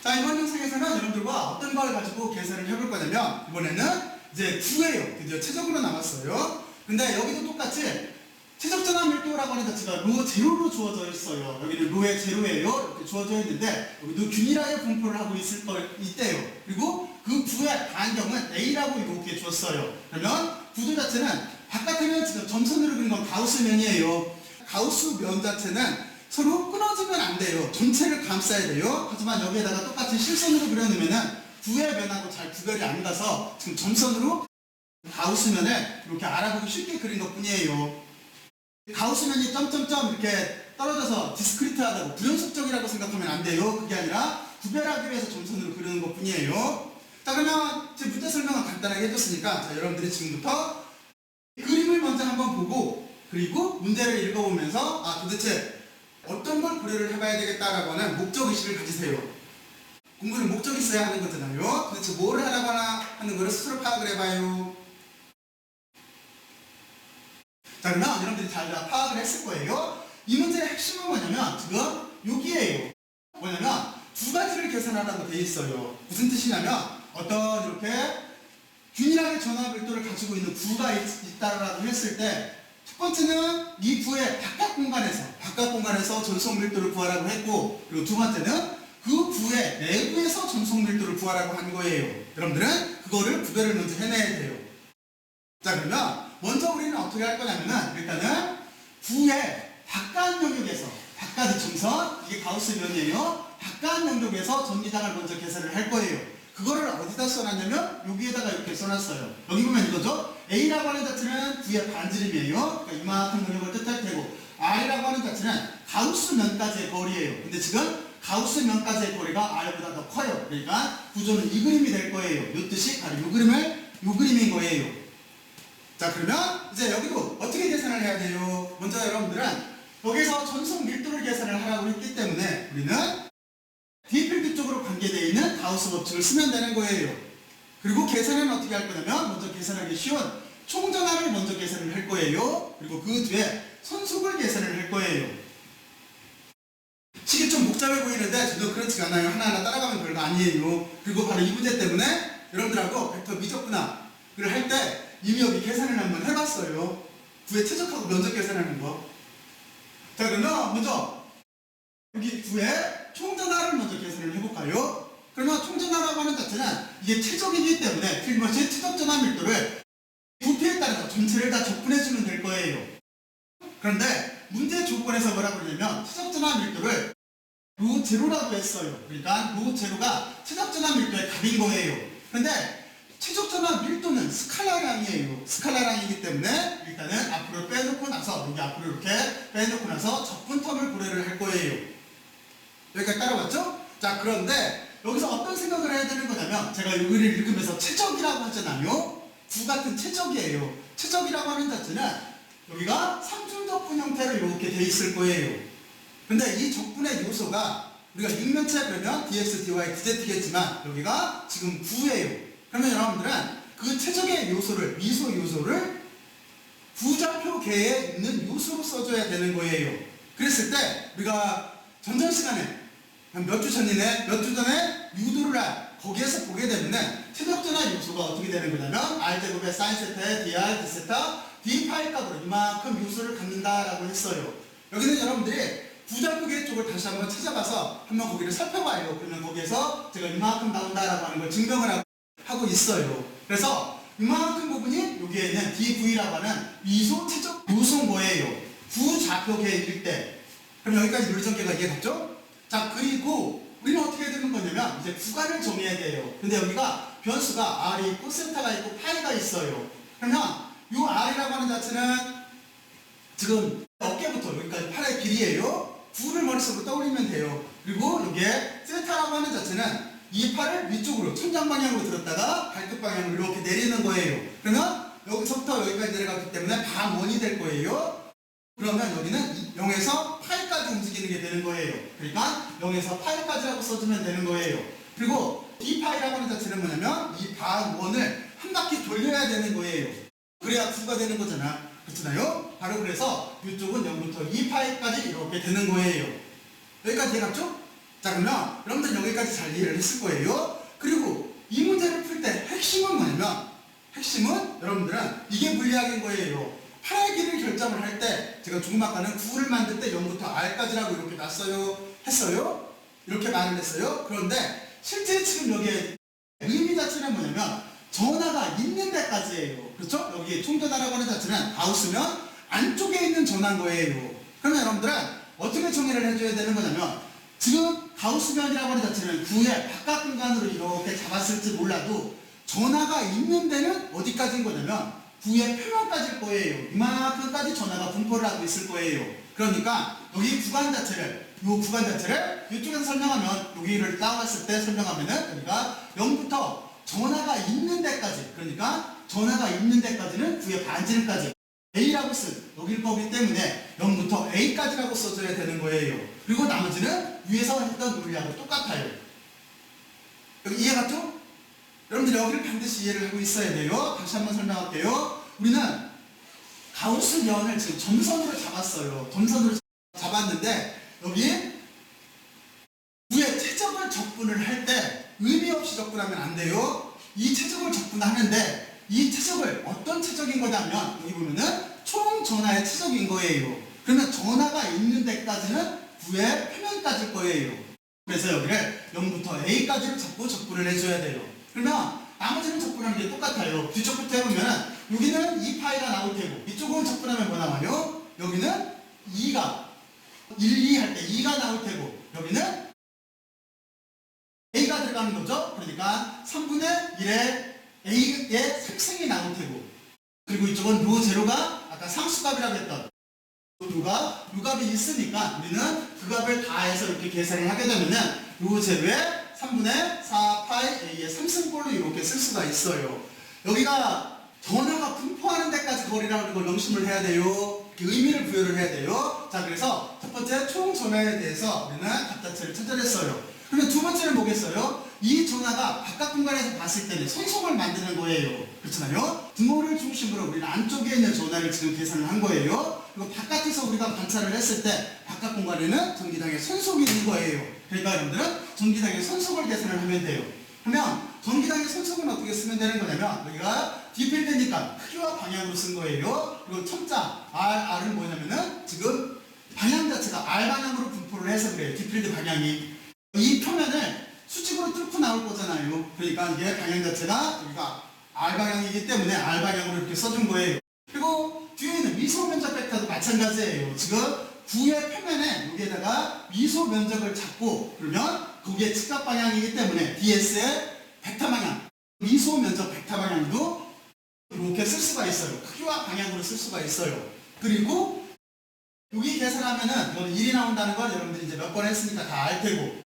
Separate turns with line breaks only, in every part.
자, 이번 영상에서는 여러분들과 어떤 걸 가지고 계산을 해볼 거냐면, 이번에는 이제 9예요. 드디어 최적으로 남았어요. 근데 여기도 똑같이 최적전환 밀도라고 하는 자체가 로 제로로 주어져 있어요. 여기는 로의 제로예요. 이렇게 주어져 있는데, 여기도 균일하게 분포를 하고 있대요. 그리고 그 9의 반경은 A라고 이렇게 줬어요. 그러면 구도 자체는 바깥에는 지금 점선으로 그린 건 가우스면이에요. 가우스면 자체는 서로 끊어지면 안 돼요. 전체를 감싸야 돼요. 하지만 여기에다가 똑같이 실선으로 그려놓으면은 9의 면하고 잘 구별이 안 가서 지금 점선으로 가우스면을 이렇게 알아보기 쉽게 그린 것 뿐이에요. 가우스면이 점점점 이렇게 떨어져서 디스크리트하다고 불연속적이라고 생각하면 안 돼요. 그게 아니라 구별하기 위해서 점선으로 그리는 것 뿐이에요. 자, 그러면 제 문제 설명은 간단하게 해줬으니까 자, 여러분들이 지금부터 그림을 먼저 한번 보고 그리고 문제를 읽어보면서 도대체 어떤 걸 고려를 해봐야 되겠다라고 하는 목적의식을 가지세요. 공부는 목적이 있어야 하는 거잖아요. 도대체 뭐를 하라고 하는 거를 스스로 파악을 해봐요. 자, 그러면 여러분들이 잘 파악을 했을 거예요. 이 문제의 핵심은 뭐냐면 지금 여기에요. 뭐냐면 두 가지를 계산하라고 돼 있어요. 무슨 뜻이냐면 어떤 이렇게 균일하게 전화 밀도를 가지고 있는 구가 있다라고 했을 때 첫 번째는 이 구의 바깥 공간에서 전속 밀도를 구하라고 했고, 그리고 두 번째는 그 구의 내부에서 전속 밀도를 구하라고 한 거예요. 여러분들은 그거를 구별을 먼저 해내야 돼요. 자, 그러면 먼저 우리는 어떻게 할 거냐면은 일단은 구의 바깥 영역에서 바깥의 점선, 이게 가우스면이에요. 바깥 영역에서 전기장을 먼저 계산을 할 거예요. 그거를 어디다 써놨냐면 여기에다가 이렇게 써놨어요. 여기 보면 이거죠. A라고 하는 자체는 구의 반지름이에요. 그러니까 이만큼 영역을 뜻할 테고, R이라고 하는 자체는 가우스면까지의 거리예요. 근데 지금 가우스면까지의 거리가 R보다 더 커요. 그러니까 구조는 이 그림이 될 거예요. 이 뜻이 바로 이 그림인 거예요. 자, 그러면 이제 여기도 어떻게 계산을 해야 돼요? 먼저 여러분들은 여기서 전속 밀도를 계산을 하라고 했기 때문에 우리는 D필드 쪽으로 관계되어 있는 가우스 법칙을 쓰면 되는 거예요. 그리고 계산은 어떻게 할 거냐면 먼저 계산하기 쉬운 총전압을 먼저 계산을 할 거예요. 그리고 그 뒤에 선속을 계산을 할 거예요. 식이 좀 복잡해 보이는데 저도 그렇지가 않아요. 하나하나 따라가면 별거 아니에요. 그리고 바로 이 문제 때문에 여러분들하고 벡터 미적분학을 할 때 이미 여기 계산을 한번 해봤어요. 구의 최적하고 면적 계산하는 거. 자, 그러면 먼저 여기 구의 총전압을 먼저 계산을 해볼까요? 그러면 총전압이라고 하는 자체는 이게 최적이기 때문에 틀림없이 최적전압 밀도를 부피에 따라서 전체를 다 적분해주면 될 거예요. 그런데 문제 조건에서 뭐라고 그러냐면 최적전압 밀도를 로 제로라고 했어요. 그러니까 로 제로가 최적전압 밀도의 값인 거예요. 그런데 최적전압 밀도는 스칼라량이에요. 스칼라량이기 때문에 일단은 앞으로 빼놓고 나서 여기 앞으로 이렇게 빼놓고 나서 적분 텀을 고려를 할 거예요. 여기까지 따라왔죠? 자, 그런데 여기서 어떤 생각을 해야 되는 거냐면 제가 여기를 읽으면서 최적이라고 하잖아요. 구 같은 최적이에요. 최적이라고 하는 자체는 여기가 삼중적분 형태로 이렇게 돼 있을 거예요. 근데 이 적분의 요소가 우리가 육면체 그러면 dx, dy, dz겠지만 여기가 지금 9예요. 그러면 여러분들은 그 최적의 요소를, 미소 요소를 부좌표계에 있는 요소로 써줘야 되는 거예요. 그랬을 때 우리가 전전 시간에 한 몇 주 전이네, 몇 주 전에 유도를 거기에서 보게 되면은 최적전압 요소가 어떻게 되는 거냐면 r제곱의 sin 세타의 dr, d세타, d파이 값으로 이만큼 요소를 갖는다라고 했어요. 여기는 여러분들이 부좌표계 쪽을 다시 한번 찾아봐서 한번 거기를 살펴봐요. 그러면 거기에서 제가 이만큼 나온다라고 하는 걸 증명을 하고 있어요. 그래서 이만큼 부분이 여기에 있는 dv라고 하는 미소 최적 요소인 거예요. 부좌표계일 때. 그럼 여기까지 물리전개가 이해갔죠? 자, 그리고 우리는 어떻게 해야 되는 거냐면 이제 구간을 정해야 돼요. 근데 여기가 변수가 r이 있고 세타가 있고 파이가 있어요. 그러면 이 r이라고 하는 자체는 지금 어깨부터 여기까지 팔의 길이에요. 9를 머릿속으로 떠올리면 돼요. 그리고 여기에 세타라고 하는 자체는 이 팔을 위쪽으로 천장 방향으로 들었다가 발끝 방향으로 이렇게 내리는 거예요. 그러면 여기서부터 여기까지 내려갔기 때문에 반원이 될 거예요. 그러면 여기는 0에서 파이까지 움직이는 게 되는 거예요. 그러니까 0에서 파이까지라고 써주면 되는 거예요. 그리고 d파이라고 하는 자체는 뭐냐면 이 반원을 한 바퀴 돌려야 되는 거예요. 그래야 9가 되는 거잖아. 그렇잖아요? 바로 그래서 이쪽은 0부터 2파이까지 이렇게 되는 거예요. 여기까지 이해갔죠? 자, 그러면 여러분들 여기까지 잘 이해를 했을 거예요. 그리고 이 문제를 풀 때 핵심은 뭐냐면, 핵심은 여러분들은 이게 물리학인 거예요. 파라기를 결정을 할 때 제가 중음학과는 9를 만들 때 0부터 R까지라고 이렇게 놨어요. 했어요. 이렇게 말을 했어요. 그런데 실제 지금 여기에 의미 자체는 뭐냐면 전하가 있는 데까지예요. 그렇죠? 여기 총전하라고 하는 자체는 가우스면 안쪽에 있는 전하인 거예요. 그러면 여러분들은 어떻게 정의를 해줘야 되는 거냐면, 지금 가우스면이라고 하는 자체는 구의 바깥 공간으로 이렇게 잡았을지 몰라도 전하가 있는 데는 어디까지인 거냐면 구의 표면까지일 거예요. 이만큼까지 전하가 분포를 하고 있을 거예요. 그러니까 여기 구간 자체를, 이 구간 자체를 이쪽에서 설명하면, 여기를 따왔을 때 설명하면은, 그러니까 0부터 전하가 있는 데까지, 그러니까 전하가 있는 데까지는 구의 반지름까지 A라고 쓴 여길 거기 때문에 0부터 A까지라고 써줘야 되는 거예요. 그리고 나머지는 위에서 했던 논리하고 똑같아요. 여기 이해 갔죠? 여러분들 여기를 반드시 이해를 하고 있어야 돼요. 다시 한번 설명할게요. 우리는 가우스면을 지금 점선으로 잡았어요. 점선으로 잡았는데 여기 위에 최적을 적분을 할 때 의미 없이 적분하면 안 돼요. 이 최적을 적분하는데 이 최적을 어떤 최적인 거냐면, 여기 보면은 총 전하의 최적인 거예요. 그러면 전하가 있는 데까지는 구의 표면까지일 거예요. 그래서 여기를 0부터 A까지로 잡고 적분을 해줘야 돼요. 그러면 나머지는 적분하는 게 똑같아요. 뒤쪽부터 해보면은 여기는 2파이가 나올 테고, 이쪽은 적분하면 뭐 나와요? 여기는 2가 1, 2 할 때 2가 나올 테고, 여기는 A가 들어가는 거죠. 그러니까 3분의 1의 A의 색승이 나올 테고, 그리고 이쪽은 로 제로가 아까 상수값이라고 했던 요값이 있으니까 우리는 그 값을 다 해서 이렇게 계산을 하게 되면은 로 제로에 3분의 4파이 A의 3승꼴로 이렇게 쓸 수가 있어요. 여기가 전하가 분포하는 데까지 거리라는 걸 명심을 해야 돼요. 의미를 부여를 해야 돼요. 자, 그래서 첫 번째 총 전하에 대해서 우리는 값 자체를 찾아냈어요. 그러면 두 번째는 뭐겠어요? 이 전하가 바깥 공간에서 봤을 때는 선속을 만드는 거예요. 그렇잖아요? 등호를 중심으로 우리는 안쪽에 있는 전하를 지금 계산을 한 거예요. 그리고 바깥에서 우리가 관찰을 했을 때 바깥 공간에는 전기장의 선속이 있는 거예요. 그러니까 여러분들은 전기장의 선속을 계산을 하면 돼요. 그러면 전기장의 선속은 어떻게 쓰면 되는 거냐면, 여기가 디필드니까 크기와 방향으로 쓴 거예요. 그리고 첨자 R은 뭐냐면은 지금 방향 자체가 R 방향으로 분포를 해서 그래요. 디필드 방향이. 이 표면을 수직으로 뚫고 나올 거잖아요. 그러니까 이게 방향 자체가 여기가 R 방향이기 때문에 R 방향으로 이렇게 써준 거예요. 그리고 뒤에 있는 미소 면적 벡터도 마찬가지예요. 지금 구의 표면에 여기에다가 미소 면적을 잡고, 그러면 거기에 직각 방향이기 때문에 DS의 벡터 방향, 미소 면적 벡터 방향도 이렇게 쓸 수가 있어요. 크기와 방향으로 쓸 수가 있어요. 그리고 여기 계산하면은 이거는 1이 나온다는 걸 여러분들이 이제 몇 번 했으니까 다 알 테고,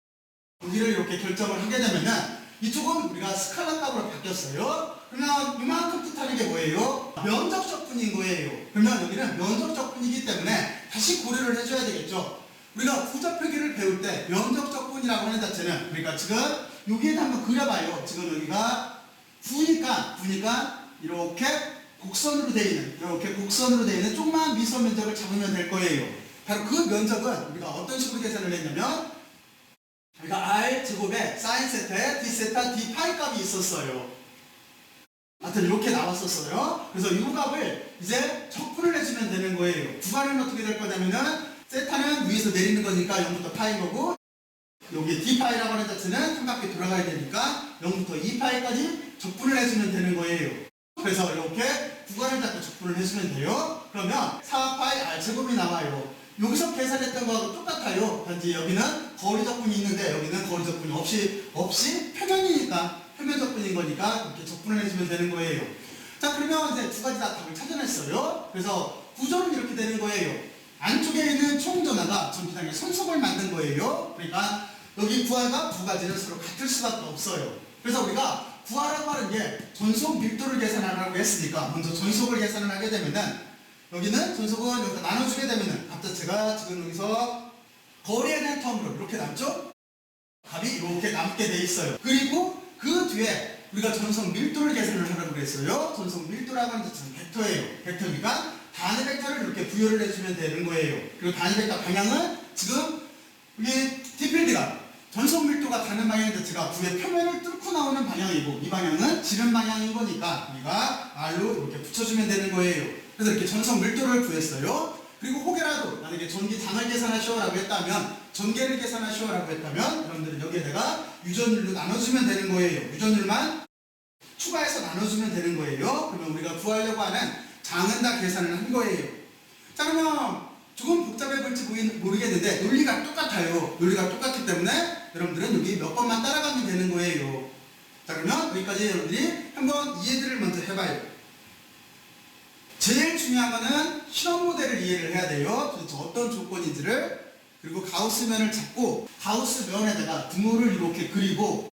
여기를 이렇게 결정을 하게 되면은 이쪽은 우리가 스칼라 값으로 바뀌었어요. 그러면 이만큼 뜻하는 게 뭐예요? 면적 적분인 거예요. 그러면 여기는 면적 적분이기 때문에 다시 고려를 해줘야 되겠죠. 우리가 부적표기를 배울 때 면적 적분이라고 하는 자체는, 그러니까 지금 여기에다 한번 그려봐요. 지금 여기가 9니까 이렇게 곡선으로 되어 있는, 이렇게 곡선으로 되어 있는 조그만 미소 면적을 잡으면 될 거예요. 바로 그 면적은 우리가 어떤 식으로 계산을 했냐면, 우리가 R 제곱에 사인 세타에 D 세타 D 파이 값이 있었어요. 하여튼 이렇게 나왔었어요. 그래서 이 값을 이제 적분을 해주면 되는 거예요. 구간은 어떻게 될 거냐면은, 세타는 위에서 내리는 거니까 0부터 파인 거고, 여기 D 파이라고 하는 자체는 한 바퀴 돌아가야 되니까 0부터 2파이까지 적분을 해주면 되는 거예요. 그래서 이렇게 구간을 잡고 적분을 해주면 돼요. 그러면 4파이 R 제곱이 나와요. 여기서 계산했던 거하고 똑같아요. 단지 여기는 거리 적분이 있는데 여기는 거리 적분이 없이 표면이니까, 표면 적분인 거니까 이렇게 적분을 해주면 되는 거예요. 자, 그러면 이제 두 가지 다 답을 찾아냈어요. 그래서 구조는 이렇게 되는 거예요. 안쪽에 있는 총전하가 전기장의 선속을 만든 거예요. 그러니까 여기 구하가 두 가지는 서로 같을 수밖에 없어요. 그래서 우리가 구하라고 하는 게 전속 밀도를 계산하라고 했으니까 먼저 전속을 계산을 하게 되면은, 여기는 전속은 여기서 나눠주게 되면은 값 자체가 지금 여기서 거리에 대한 텀으로 이렇게 남죠? 값이 이렇게 남게 돼 있어요. 그리고 그 뒤에 우리가 전속 밀도를 계산을 하라고 그랬어요. 전속 밀도라고 하는 자체는 벡터예요. 벡터니까 단위 벡터를 이렇게 부여를 해주면 되는 거예요. 그리고 단위 벡터 방향은 지금 우리 D필드가 전속 밀도가 가는 방향 자체가 구의 표면을 뚫고 나오는 방향이고 이 방향은 지름 방향인 거니까 우리가 R로 이렇게 붙여주면 되는 거예요. 그래서 이렇게 전속 밀도를 구했어요. 그리고 혹여라도 만약에 전기장을 계산하시오라고 했다면 전개를 계산하시오라고 했다면 여러분들은 여기에다가 유전율로 나눠주면 되는 거예요. 유전율만 추가해서 나눠주면 되는 거예요. 그러면 우리가 구하려고 하는 장은 다 계산을 한 거예요. 자, 그러면 조금 복잡해 볼지 모르겠는데 논리가 똑같아요. 논리가 똑같기 때문에 여러분들은 여기 몇 번만 따라가면 되는 거예요. 자, 그러면 여기까지 여러분들이 한번 이해들을 먼저 해봐요. 제일 중요한 거는 실험 모델을 이해를 해야 돼요. 도대체 어떤 조건인지를. 그리고 가우스면을 잡고 가우스면에다가 등호를 이렇게 그리고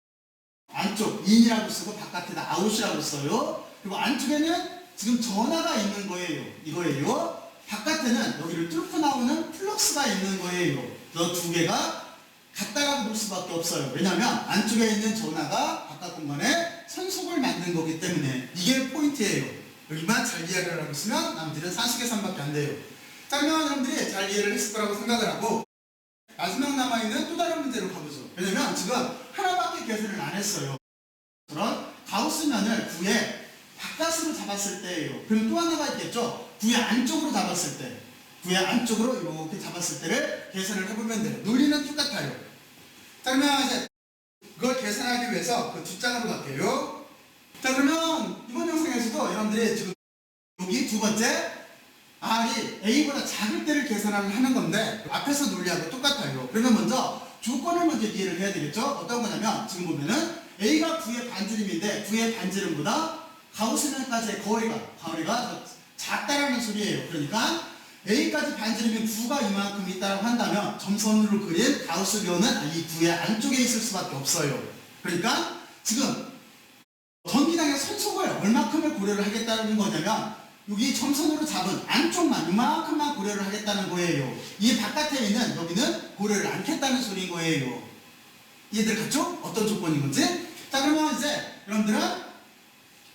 안쪽 인이라고 쓰고 바깥에다 아웃이라고 써요. 그리고 안쪽에는 지금 전하가 있는 거예요. 이거예요. 바깥에는 여기를 뚫고 나오는 플럭스가 있는 거예요. 저 두 개가 같다라고 볼 수밖에 없어요. 왜냐하면 안쪽에 있는 전하가 바깥 공간에 선속을 만든 거기 때문에 이게 포인트예요. 여기만 잘 이해를 하고 있으면 나머지는 산수계산밖에 안 돼요. 자, 그러면 여러분들이 잘 이해를 했을 거라고 생각을 하고 마지막 남아있는 또 다른 문제로 가보죠. 왜냐면 지금 하나밖에 계산을 안 했어요. 그런 가우스면을 구의 바깥으로 잡았을 때예요. 그럼 또 하나가 있겠죠. 구의 안쪽으로 잡았을 때. 구의 안쪽으로 이렇게 잡았을 때를 계산을 해보면 돼요. 논리는 똑같아요. 자, 그러면 이제 그걸 계산하기 위해서 그 뒷장으로 갈게요. 자, 그러면 이번 영상에서도 여러분들이 지금 여기 두 번째 R이 A보다 작을 때를 계산을 하는 건데 앞에서 논리하고 똑같아요. 그러면 먼저 조건을 먼저 이해를 해야 되겠죠. 어떤 거냐면 지금 보면은 A가 9의 반지름인데 9의 반지름보다 가우스면까지의 거리가 작다라는 소리예요. 그러니까 A까지 반지름이 9가 이만큼 있다고 한다면 점선으로 그린 가우스면은 이 9의 안쪽에 있을 수밖에 없어요. 그러니까 지금 전기장의 선속을 얼마큼을 고려를 하겠다는 거냐면 여기 점선으로 잡은 안쪽만 이만큼만 고려를 하겠다는 거예요. 이 바깥에 있는 여기는 고려를 않겠다는 소리인 거예요. 이해들 갔죠? 어떤 조건인 건지? 자, 그러면 이제 여러분들은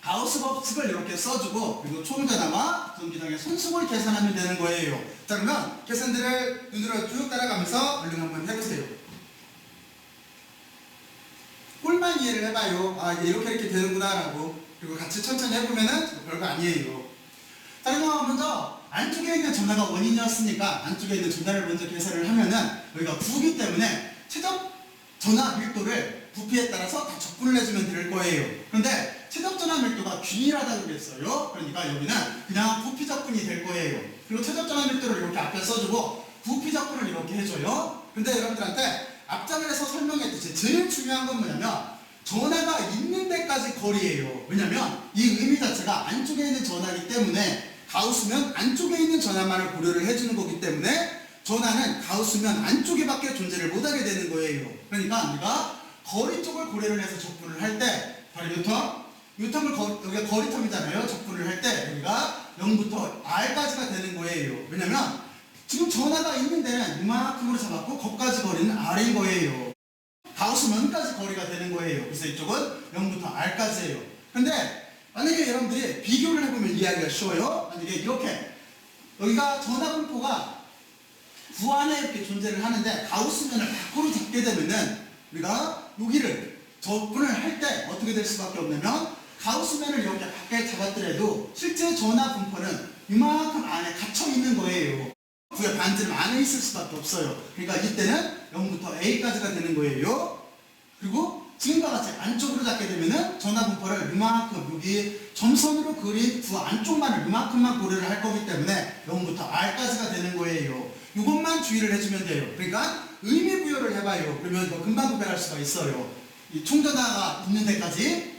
가우스 법칙을 이렇게 써주고 그리고 총전하와 전기장의 선속을 계산하면 되는 거예요. 자, 그러면 계산들을 눈으로 쭉 따라가면서 얼른 한번 해보세요. 꼴만 이해를 해봐요. 아, 이게 이렇게 되는구나 라고. 그리고 같이 천천히 해보면은 별거 아니에요. 자, 그러면 먼저 안쪽에 있는 전하가 원인이었으니까 안쪽에 있는 전하를 먼저 계산을 하면은 여기가 9기 때문에 최적 전하 밀도를 부피에 따라서 다 적분을 해주면 될 거예요. 그런데 최적 전하 밀도가 균일하다고 그랬어요. 그러니까 여기는 그냥 부피 적분이 될 거예요. 그리고 최적 전하 밀도를 이렇게 앞에 써주고 부피 적분을 이렇게 해줘요. 근데 여러분들한테 앞장에서 설명했듯이 제일 중요한 건 뭐냐면 전하가 있는 데까지 거리예요. 왜냐면 이 의미 자체가 안쪽에 있는 전하이기 때문에 가우스면 안쪽에 있는 전하만을 고려를 해주는 거기 때문에 전하는 가우스면 안쪽에밖에 존재를 못하게 되는 거예요. 그러니까 우리가 거리 쪽을 고려를 해서 적분을 할 때 바로 뉴턴을 여기가 거리텀이잖아요. 적분을 할 때 여기가 0부터 R까지가 되는 거예요. 왜냐면 지금 전하가 있는 데는 이만큼으로 잡았고 거기까지 거리는 R인 거예요. 가우스면까지 거리가 되는 거예요. 그래서 이쪽은 0부터 R까지예요. 근데 만약에 여러분들이 비교를 해보면 이해하기가 쉬워요. 만약에 이렇게 여기가 전하 분포가 9 안에 이렇게 존재를 하는데 가우스면을 밖으로 잡게 되면은 우리가 여기를 적분을 할 때 어떻게 될 수밖에 없냐면 가우스면을 이렇게 밖에 잡았더라도 실제 전하 분포는 이만큼 안에 갇혀 있는 거예요. 구의 반지름 안에 있을 수밖에 없어요. 그러니까 이때는 0부터 A까지가 되는 거예요. 그리고 지금과 같이 안쪽으로 잡게 되면은 전하 분포를 이만큼 여기 점선으로 그린 구 안쪽만을 이만큼만 고려를 할 거기 때문에 0부터 R까지가 되는 거예요. 이것만 주의를 해주면 돼요. 그러니까 의미 부여를 해봐요. 그러면 더 금방 구별할 수가 있어요. 이 총전하가 있는 데까지.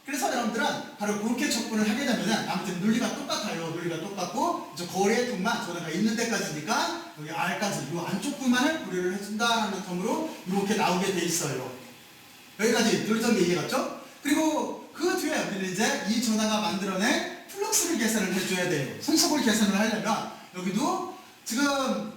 그래서 여러분들은 바로 그렇게 접근을 하게 되면은 아무튼 논리가 똑같아요. 논리가 똑같고 저 거리의 통만 전하가 있는 데까지니까 여기 R까지 이 안쪽 부만을 고려를 해준다는 점으로 이렇게 나오게 돼 있어요. 여기까지 논리적인 이해 갔죠? 그리고 그 뒤에 우리는 이제 이 전하가 만들어낸 플럭스를 계산을 해줘야 돼요. 선속을 계산을 하려면 여기도 지금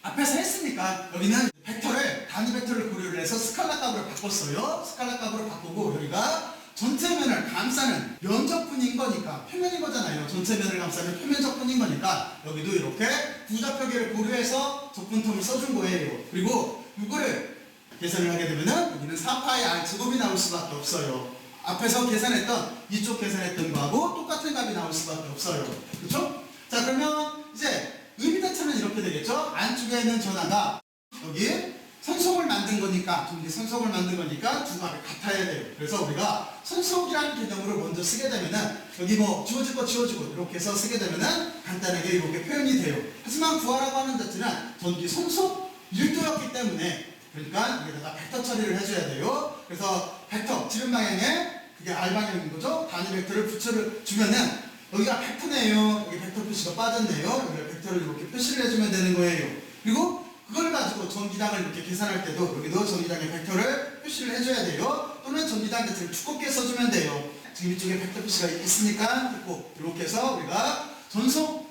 앞에서 했으니까 여기는 벡터를 단위 벡터를 고려를 해서 스칼라 값으로 바꿨어요. 스칼라 값으로 바꾸고 여기가 전체 면을 감싸는 면적분인 거니까 표면인 거잖아요. 전체 면을 감싸는 표면 적분인 거니까 여기도 이렇게 부좌표기를 고려해서 적분텀을 써준 거예요. 그리고 이거를 계산을 하게 되면은 여기는 4파이 r 제곱이 나올 수밖에 없어요. 앞에서 계산했던 이쪽 계산했던 거하고 똑같은 값이 나올 수밖에 없어요. 그렇죠? 자, 그러면 이제 의미 자체는 이렇게 되겠죠? 안쪽에 있는 전하가 여기 선속을 만든 거니까, 전기 선속을 만든 거니까 두 값이 같아야 돼요. 그래서 우리가 선속이라는 개념으로 먼저 쓰게 되면은 여기 뭐 지워질 거 지워지고 이렇게 해서 쓰게 되면은 간단하게 이렇게 표현이 돼요. 하지만 구하라고 하는 자체는 전기 선속 1도였기 때문에, 그러니까 여기다가 벡터 처리를 해줘야 돼요. 그래서 벡터 지름 방향에 그게 r 방향인 거죠. 단위 벡터를 붙여주면은 여기가 벡터네요. 여기 벡터 표시가 빠졌네요. 여기 벡터를 이렇게 표시를 해주면 되는 거예요. 그리고 그걸 가지고 전기당을 이렇게 계산할 때도 여기도 전기당의 벡터를 표시를 해줘야 돼요. 또는 전기당 자체를 두껍게 써주면 돼요. 지금 이쪽에 벡터 표시가 있으니까 됐고, 이렇게 해서 우리가 전속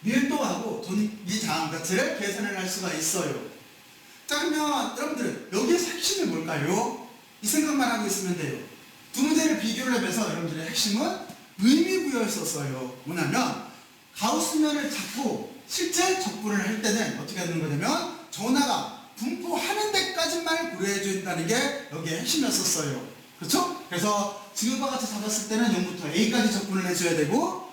밀도하고 전기장 자체를 계산을 할 수가 있어요. 자, 그러면 여러분들 여기에서 핵심이 뭘까요? 이 생각만 하고 있으면 돼요. 두 문제를 비교를 하면서 여러분들의 핵심은 의미부여에 썼어요. 뭐냐면 가우스면을 잡고 실제 적분을 할 때는 어떻게 하는 거냐면 전하가 분포하는 데까지만 고려해 준다는 게 여기에 핵심이었었어요. 그렇죠? 그래서 지금과 같이 잡았을 때는 0부터 A까지 적분을 해줘야 되고,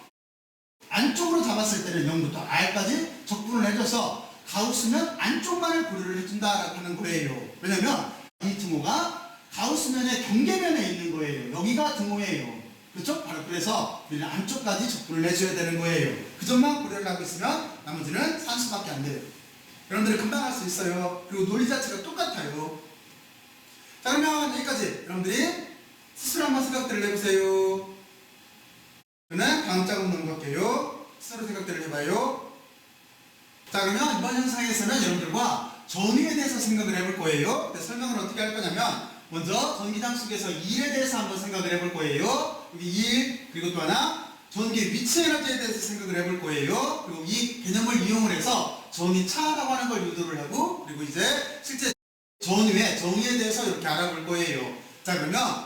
안쪽으로 잡았을 때는 0부터 R까지 적분을 해줘서 가우스면 안쪽만을 고려를 해준다라고 하는 거예요. 왜냐면 이 등호가 가우스면의 경계면에 있는 거예요. 여기가 등호예요. 그렇죠? 바로 그래서 우리는 안쪽까지 적분을 해줘야 되는 거예요. 그 점만 고려를 하고 있으면 나머지는 산수밖에 안 돼요. 여러분들이 금방 할 수 있어요. 그리고 논리 자체가 똑같아요. 자, 그러면 여기까지 여러분들이 스스로 한번 생각들을 해보세요. 저는 다음 작업 넘어갈게요. 스스로 생각들을 해봐요. 자, 그러면 이번 영상에서는 여러분들과 전위에 대해서 생각을 해볼 거예요. 설명을 어떻게 할 거냐면 먼저 전기장 속에서 1에 대해서 한번 생각을 해볼 거예요. 여기 1, 그리고 또 하나 전기 위치 에너지에 대해서 생각을 해볼 거예요. 그리고 이 개념을 이용을 해서 전위차라고 하는 걸 유도를 하고, 그리고 이제 실제 전위의 정의에 대해서 이렇게 알아볼 거예요. 자, 그러면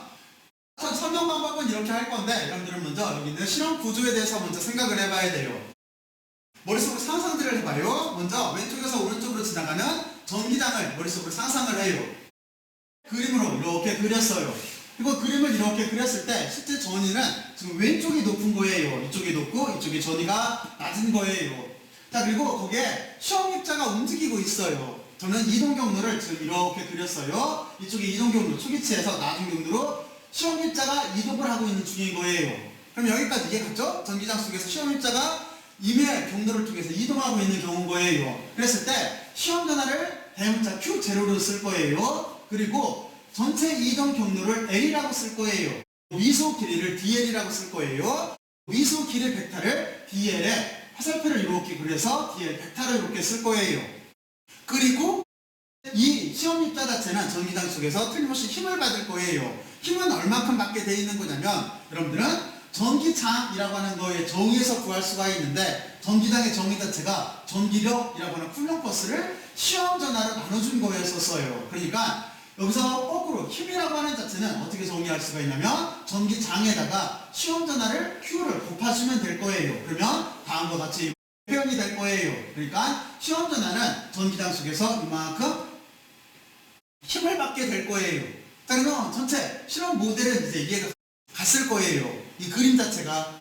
설명 방법은 이렇게 할 건데 여러분들은 먼저 여기 있는 실험 구조에 대해서 먼저 생각을 해봐야 돼요. 머릿속으로 상상들을 해봐요. 먼저 왼쪽에서 오른쪽으로 지나가는 전기장을 머릿속으로 상상을 해요. 그림으로 이렇게 그렸어요. 그리고 그림을 이렇게 그렸을 때 실제 전위는 지금 왼쪽이 높은 거예요. 이쪽이 높고 이쪽이 전위가 낮은 거예요. 자, 그리고 거기에 시험입자가 움직이고 있어요. 저는 이동 경로를 지금 이렇게 그렸어요. 이쪽이 이동 경로 초기치에서 낮은 경로로 시험입자가 이동을 하고 있는 중인 거예요. 그럼 여기까지 이해갔죠? 전기장 속에서 시험입자가 임의 경로를 통해서 이동하고 있는 경우인 거예요. 그랬을 때 시험 전하를 대문자 Q0로 쓸 거예요. 그리고 전체 이동 경로를 L이라고 쓸 거예요. 미소 길이를 DL이라고 쓸 거예요. 미소 길이 벡터를 DL에 화살표를 이렇게 그려서 DL 벡터를 이렇게 쓸 거예요. 그리고 이 시험입자 자체는 전기장 속에서 틀림없이 힘을 받을 거예요. 힘은 얼마큼 받게 돼 있는 거냐면 여러분들은 전기장이라고 하는 거의 정의에서 구할 수가 있는데, 전기장의 정의 자체가 전기력이라고 하는 쿨럼버스를 시험 전하로 나눠준 거였었어요. 그러니까 여기서 거꾸로 힘이라고 하는 자체는 어떻게 정의할 수가 있냐면 전기장에다가 시험 전하를 Q를 곱해주면 될 거예요. 그러면 다음과 같이 표현이 될 거예요. 그러니까 시험 전하는 전기장 속에서 이만큼 힘을 받게 될 거예요. 자, 그러면 전체 실험 모델은 이제 이해가 갔을 거예요. 이 그림 자체가.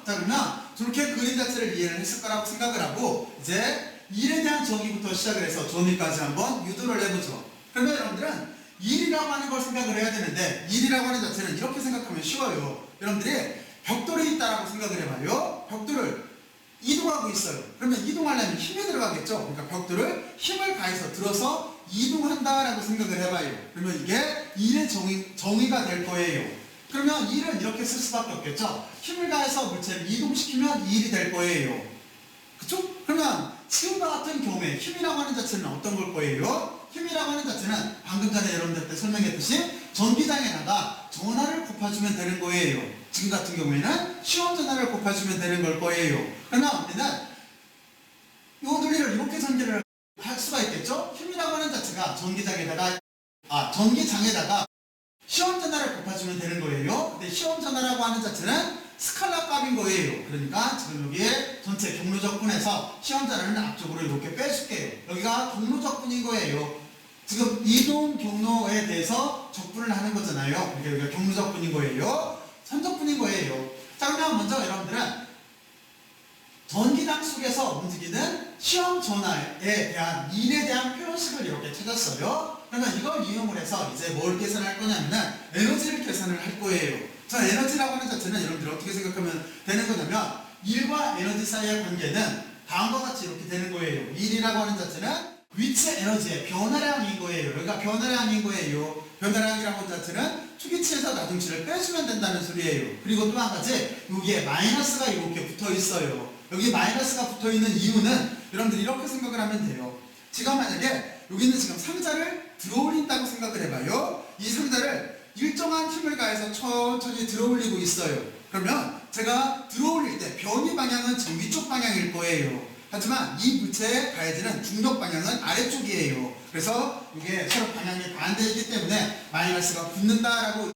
자, 그러면 저렇게 그림 자체를 이해를 했을 거라고 생각을 하고 이제 1에 대한 정의부터 시작을 해서 전위까지 한번 유도를 해보죠. 그러면 여러분들은 1이라고 하는 걸 생각을 해야 되는데 1이라고 하는 자체는 이렇게 생각하면 쉬워요. 여러분들이 벽돌에 있다라고 생각을 해봐요. 벽돌을 이동하고 있어요. 그러면 이동하려면 힘이 들어가겠죠. 그러니까 벽돌을 힘을 가해서 들어서 이동한다라고 생각을 해봐요. 그러면 이게 1의 정의가 될 거예요. 그러면 1은 이렇게 쓸 수밖에 없겠죠. 힘을 가해서 물체를 이동시키면 1이 될 거예요. 그쵸? 그러면 지금과 같은 경우에 힘이라고 하는 자체는 어떤 걸 거예요? 힘이라고 하는 자체는 방금 전에 여러분들한테 설명했듯이 전기장에다가 전하를 곱해주면 되는 거예요. 지금 같은 경우에는 시험 전하를 곱해주면 되는 걸 거예요. 그러면 우리는 이 논리를 이렇게 전개를 할 수가 있겠죠? 힘이라고 하는 자체가 전기장에다가 시험 전하를 곱해주면 되는 거예요. 근데 시험 전하라고 하는 자체는 스칼라 값인 거예요. 그러니까 지금 여기에 전체 경로 적분에서 시험자는 앞쪽으로 이렇게 빼줄게요. 여기가 경로 적분인 거예요. 지금 이동 경로에 대해서 적분을 하는 거잖아요. 그러니까 여기가 경로 적분인 거예요. 선적분인 거예요. 자, 그러면 먼저 여러분들은 전기당 속에서 움직이는 시험 전화에 대한 일에 대한 표현식을 이렇게 찾았어요. 그러면 이걸 이용을 해서 이제 뭘 계산할 거냐면은 에너지를 계산을 할 거예요. 자, 에너지라고 하는 자체는 여러분들 어떻게 생각하면 되는 거냐면 일과 에너지 사이의 관계는 다음과 같이 이렇게 되는 거예요. 일이라고 하는 자체는 위치 에너지의 변화량인 거예요. 여기가 변화량인 거예요. 변화량이라고 하는 자체는 투기치에서 나중치를 빼주면 된다는 소리예요. 그리고 또 한 가지 여기에 마이너스가 이렇게 붙어 있어요. 여기 마이너스가 붙어 있는 이유는 여러분들 이렇게 생각을 하면 돼요. 지금 만약에 여기는 지금 상자를 들어올린다고 생각을 해봐요. 이 상자를 일정한 힘을 가해서 천천히 들어올리고 있어요. 그러면 제가 들어올릴 때 변이 방향은 지금 위쪽 방향일 거예요. 하지만 이 물체의 가해지는 중력 방향은 아래쪽이에요. 그래서 이게 서로 방향이 반대이기 때문에 마이너스가 붙는다라고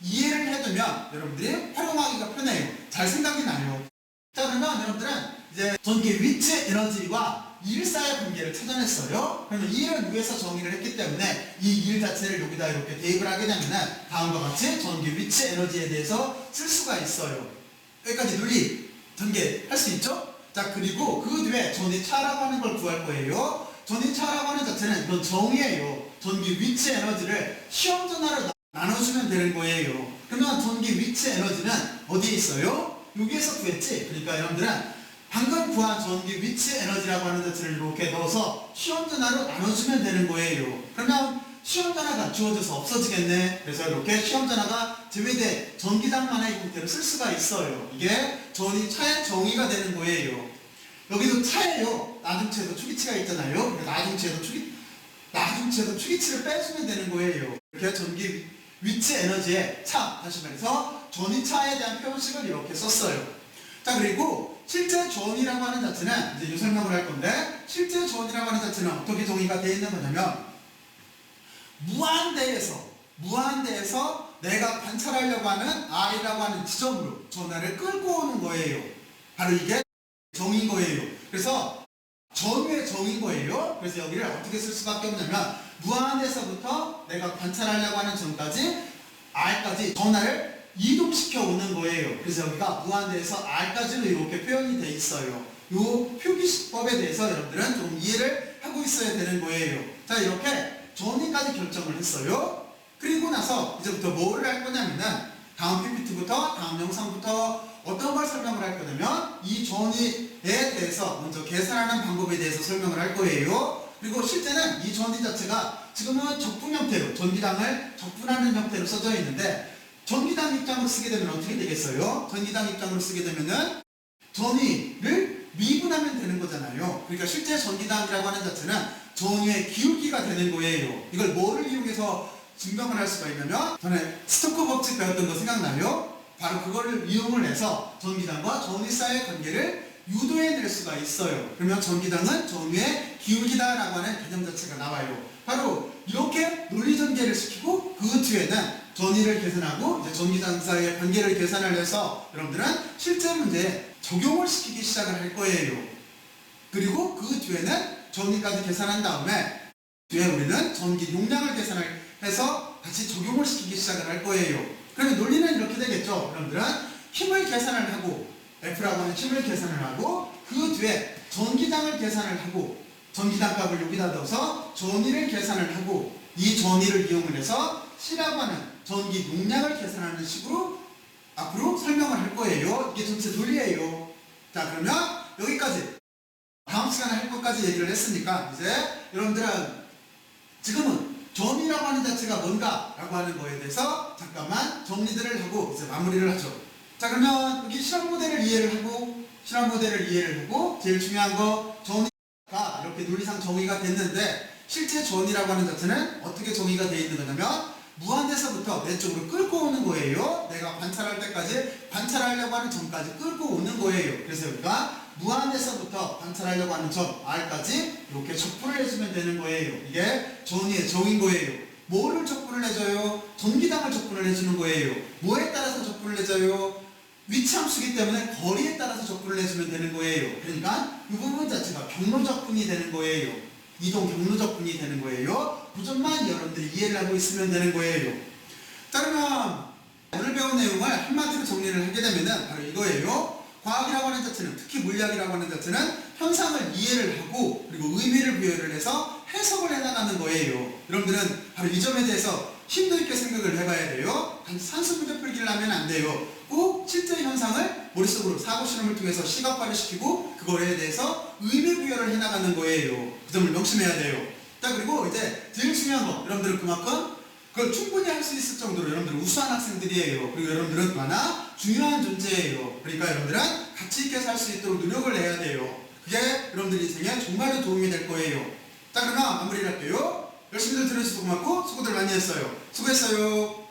이해를 해두면 여러분들이 활용하기가 편해요. 잘 생각이 나요. 자, 그러면 여러분들은 이제 전기 위치 에너지와 일 사이의 관계를 찾아냈어요. 그러면 일을 위해서 정의를 했기 때문에 이 일 자체를 여기다 이렇게 대입을 하게 되면 다음과 같이 전기 위치 에너지에 대해서 쓸 수가 있어요. 여기까지 논리 전개할 수 있죠? 자, 그리고 그 뒤에 전위차라고 하는 걸 구할 거예요. 전위차라고 하는 자체는 이건 정의예요. 전기 위치 에너지를 시험 전화로 나눠주면 되는 거예요. 그러면 전기 위치 에너지는 어디에 있어요? 여기에서 구했지? 그러니까 여러분들은 방금 구한 전기 위치 에너지라고 하는 자체를 이렇게 넣어서 시험 전화로 나눠주면 되는 거예요. 그러면 시험 전화가 주어져서 없어지겠네. 그래서 이렇게 시험 전화가 제외된 전기장만의 형태로 쓸 수가 있어요. 이게 차의 정의가 되는 거예요. 여기도 차예요. 나중체도 추기치가 있잖아요. 나중체도 추기치를 빼주면 되는 거예요. 이렇게 전기 위치 에너지의 차, 다시 말해서 전위차에 대한 표현식을 이렇게 썼어요. 자, 그리고 실제 전위라고 하는 자체는 이제 이 설명을 할 건데, 실제 전위라고 하는 자체는 어떻게 정의가 되어 있는 거냐면 무한대에서 내가 관찰하려고 하는 R이라고 하는 지점으로 전화를 끌고 오는 거예요. 바로 이게 정인 거예요. 그래서 전위의 정인 거예요. 그래서 여기를 어떻게 쓸 수밖에 없냐면 무한에서부터 내가 관찰하려고 하는 점까지 R까지 전화를 이동시켜 오는 거예요. 그래서 여기가 무한대에서 R까지로 이렇게 표현이 돼 있어요. 이 표기법에 대해서 여러분들은 좀 이해를 하고 있어야 되는 거예요. 자, 이렇게 전위까지 결정을 했어요. 그리고 나서 이제부터 뭐를 할 거냐면은 다음 PPT부터 다음 영상부터 어떤 걸 설명을 할 거냐면 이 전위에 대해서 먼저 계산하는 방법에 대해서 설명을 할 거예요. 그리고 실제는 이 전위 자체가 지금은 적분 형태로 전기당을 적분하는 형태로 써져 있는데 전기당 입장으로 쓰게 되면 어떻게 되겠어요? 전기당 입장으로 쓰게 되면은 전위를 미분하면 되는 거잖아요. 그러니까 실제 전기당이라고 하는 자체는 전위의 기울기가 되는 거예요. 이걸 뭐를 이용해서 증명을 할 수가 있냐면 전에 스토크 법칙 배웠던 거 생각나요? 바로 그거를 이용을 해서 전기당과 전위 사이의 관계를 유도해낼 수가 있어요. 그러면 전기당은 전위의 기울기다라고 하는 개념 자체가 나와요. 바로 이렇게 논리 전개를 시키고 그 뒤에는 전위를 계산하고 이제 전기당 사이의 관계를 계산을 해서 여러분들은 실제 문제에 적용을 시키기 시작을 할 거예요. 그리고 그 뒤에는 전위까지 계산한 다음에 뒤에 우리는 전기 용량을 계산을 해서 다시 적용을 시키기 시작을 할 거예요. 그러면 논리는 이렇게 되겠죠. 여러분들은 힘을 계산을 하고 F라고 하는 힘을 계산을 하고 그 뒤에 전기당을 계산을 하고 전기당 값을 여기다 넣어서 전위를 계산을 하고 이 전위를 이용을 해서 C라고 하는 전기 용량을 계산하는 식으로 앞으로 설명을 할 거예요. 이게 전체 논리예요. 자, 그러면 여기까지 다음 시간에 할 것까지 얘기를 했으니까 이제 여러분들은 지금은 전위라고 하는 자체가 뭔가라고 하는 거에 대해서 잠깐만 정리들을 하고 이제 마무리를 하죠. 자, 그러면 여기 실험 모델을 이해를 하고 제일 중요한 거 전위가 이렇게 논리상 정의가 됐는데 실제 전위라고 하는 자체는 어떻게 정의가 되어 있는 거냐면 무한대에서부터 내 쪽으로 끌고 오는 거예요. 내가 관찰할 때까지 관찰하려고 하는 점까지 끌고 오는 거예요. 그래서 여기가 무한대에서부터 관찰하려고 하는 점 R까지 이렇게 적분을 해주면 되는 거예요. 이게 전위의 정인 거예요. 뭐를 적분을 해줘요? 전기당을 적분을 해주는 거예요. 뭐에 따라서 적분을 해줘요? 위치함수기 때문에 거리에 따라서 접근을 해주면 되는 거예요. 그러니까 이 부분 자체가 경로 접근이 되는 거예요. 이동 경로 접근이 되는 거예요. 그 점만 여러분들이 이해를 하고 있으면 되는 거예요. 자, 그러면 오늘 배운 내용을 한마디로 정리를 하게 되면은 바로 이거예요. 과학이라고 하는 자체는, 특히 물리학이라고 하는 자체는 현상을 이해를 하고 그리고 의미를 부여를 해서 해석을 해나가는 거예요. 여러분들은 바로 이 점에 대해서 심도 있게 생각을 해봐야 돼요. 산수 문제 풀기를 하면 안 돼요. 꼭 실제 현상을 머릿속으로 사고 실험을 통해서 시각화를 시키고 그거에 대해서 의미 부여를 해나가는 거예요. 그 점을 명심해야 돼요. 자, 그리고 이제 제일 중요한 거, 여러분들은 그만큼 그걸 충분히 할 수 있을 정도로 여러분들은 우수한 학생들이에요. 그리고 여러분들은 또 하나 중요한 존재예요. 그러니까 여러분들은 가치 있게 살 수 있도록 노력을 해야 돼요. 그게 여러분들 인생에 정말로 도움이 될 거예요. 자, 그러면 마무리를 할게요. 열심히들 들어주셔서 고맙고 수고들 많이 했어요. 수고했어요.